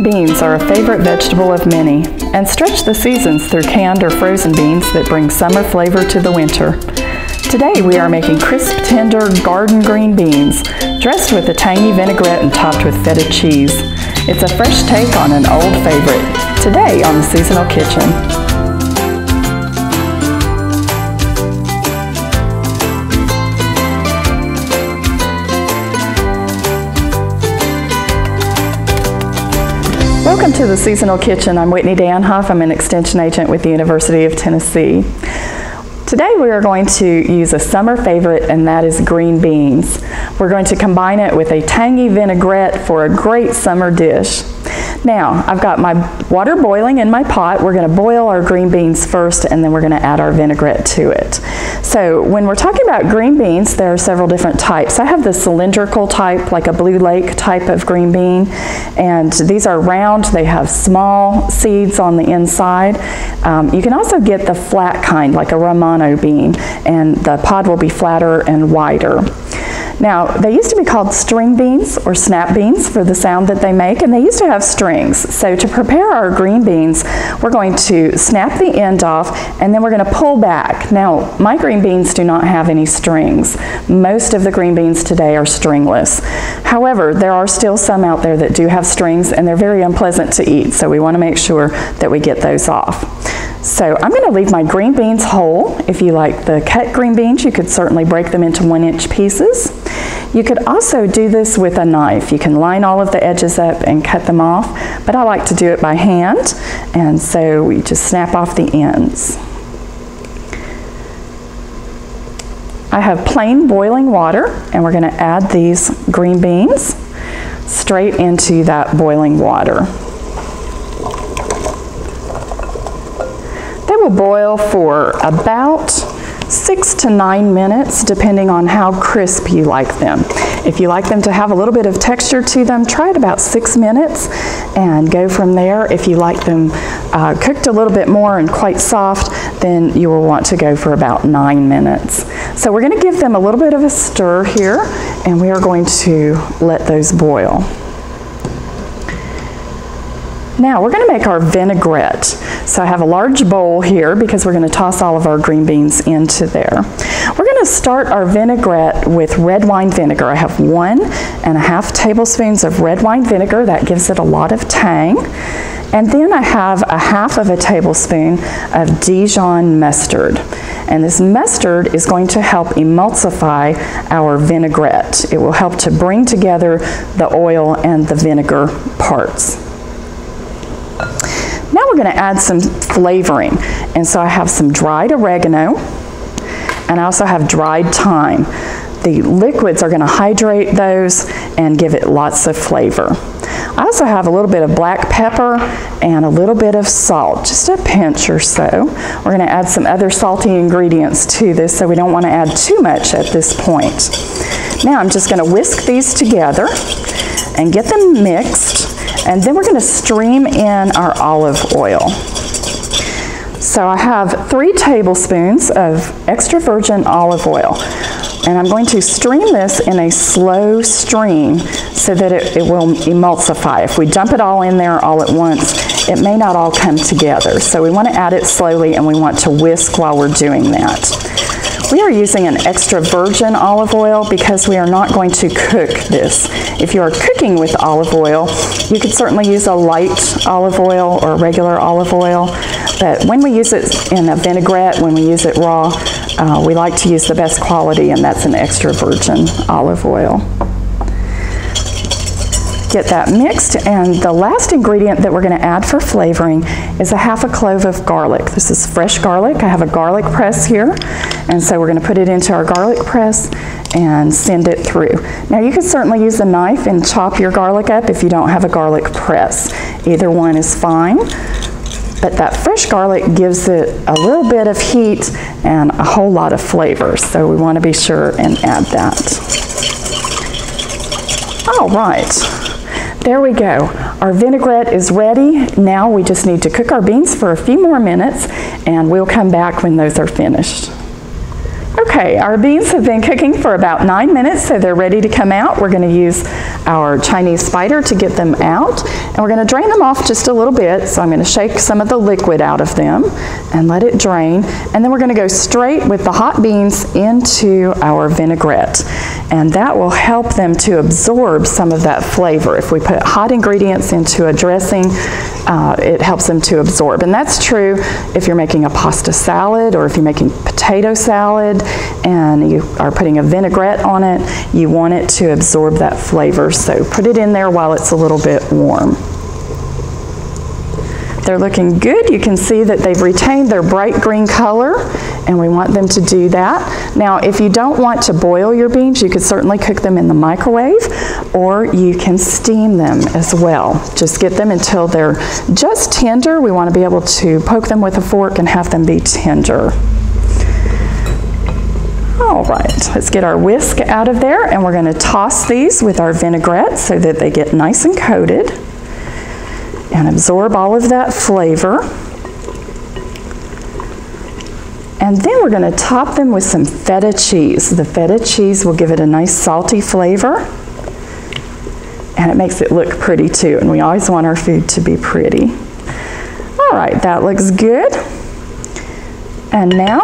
beans are a favorite vegetable of many and stretch the seasons through canned or frozen beans that bring summer flavor to the winter. Today we are making crisp, tender garden green beans dressed with a tangy vinaigrette and topped with feta cheese. It's a fresh take on an old favorite, today on the Seasonal Kitchen. Welcome to the Seasonal Kitchen. I'm Whitney Danhoff. I'm an extension agent with the University of Tennessee. Today we are going to use a summer favorite, and that is green beans. We're going to combine it with a tangy vinaigrette for a great summer dish. Now, I've got my water boiling in my pot. We're going to boil our green beans first, and then we're going to add our vinaigrette to it. So when we're talking about green beans, there are several different types. I have the cylindrical type, like a Blue Lake type of green bean, and these are round. They have small seeds on the inside. You can also get the flat kind, like a Romano bean, and the pod will be flatter and wider. Now, they used to be called string beans or snap beans for the sound that they make, and they used to have strings. So to prepare our green beans, we're going to snap the end off, and then we're going to pull back. Now, my green beans do not have any strings. Most of the green beans today are stringless. However, there are still some out there that do have strings, and they're very unpleasant to eat, so we want to make sure that we get those off. So I'm going to leave my green beans whole. If you like the cut green beans, you could certainly break them into 1-inch pieces. You could also do this with a knife. You can line all of the edges up and cut them off, but I like to do it by hand, and so we just snap off the ends. I have plain boiling water, and we're going to add these green beans straight into that boiling water. They will boil for about 6 to 9 minutes, depending on how crisp you like them. If you like them to have a little bit of texture to them, try it about 6 minutes and go from there. If you like them cooked a little bit more and quite soft, then you will want to go for about 9 minutes. So we're going to give them a little bit of a stir here, and we are going to let those boil. Now we're going to make our vinaigrette. So I have a large bowl here because we're going to toss all of our green beans into there. We're going to start our vinaigrette with red wine vinegar. I have 1.5 tablespoons of red wine vinegar. That gives it a lot of tang. And then I have 1/2 tablespoon of Dijon mustard. And this mustard is going to help emulsify our vinaigrette. It will help to bring together the oil and the vinegar parts. Now we're going to add some flavoring, and so I have some dried oregano, and I also have dried thyme. The liquids are going to hydrate those and give it lots of flavor. I also have a little bit of black pepper and a little bit of salt, just a pinch or so. We're going to add some other salty ingredients to this, so we don't want to add too much at this point. Now I'm just going to whisk these together and get them mixed. And then we're going to stream in our olive oil. So I have 3 tablespoons of extra virgin olive oil. And I'm going to stream this in a slow stream so that it will emulsify. If we dump it all in there all at once, it may not all come together. So we want to add it slowly, and we want to whisk while we're doing that. We are using an extra virgin olive oil because we are not going to cook this. If you are cooking with olive oil, you could certainly use a light olive oil or regular olive oil, but when we use it in a vinaigrette, when we use it raw, we like to use the best quality, and that's an extra virgin olive oil. Get that mixed, and the last ingredient that we're going to add for flavoring is 1/2 clove of garlic. This is fresh garlic. I have a garlic press here, and so we're going to put it into our garlic press and send it through. Now you can certainly use a knife and chop your garlic up if you don't have a garlic press. Either one is fine, but that fresh garlic gives it a little bit of heat and a whole lot of flavor, so we want to be sure and add that. All right. There we go. Our vinaigrette is ready. Now we just need to cook our beans for a few more minutes, and we'll come back when those are finished. Okay, our beans have been cooking for about 9 minutes, so they're ready to come out. We're going to use our Chinese spider to get them out. And we're going to drain them off just a little bit. So I'm going to shake some of the liquid out of them and let it drain. And then we're going to go straight with the hot beans into our vinaigrette. And that will help them to absorb some of that flavor. If we put hot ingredients into a dressing, it helps them to absorb. And that's true if you're making a pasta salad or if you're making potato salad and you are putting a vinaigrette on it, you want it to absorb that flavor. So put it in there while it's a little bit warm. They're looking good. You can see that they've retained their bright green color, and we want them to do that. Now, if you don't want to boil your beans, you could certainly cook them in the microwave, or you can steam them as well. Just get them until they're just tender. We want to be able to poke them with a fork and have them be tender. All right, let's get our whisk out of there, and we're going to toss these with our vinaigrette so that they get nice and coated and absorb all of that flavor. And then we're going to top them with some feta cheese. The feta cheese will give it a nice salty flavor, and it makes it look pretty too, and we always want our food to be pretty. All right, that looks good. And now,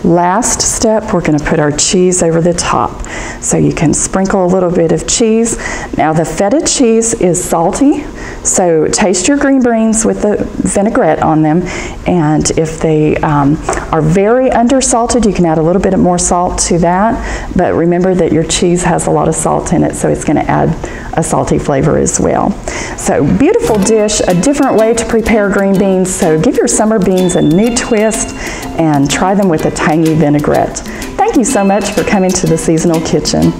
last step, we're going to put our cheese over the top. So you can sprinkle a little bit of cheese. Now the feta cheese is salty, so taste your green beans with the vinaigrette on them, and if they are very undersalted, you can add a little bit more salt to that, but remember that your cheese has a lot of salt in it, so it's going to add a salty flavor as well. So beautiful dish, a different way to prepare green beans, so give your summer beans a new twist and try them with a tangy vinaigrette. Thank you so much for coming to the Seasonal Kitchen.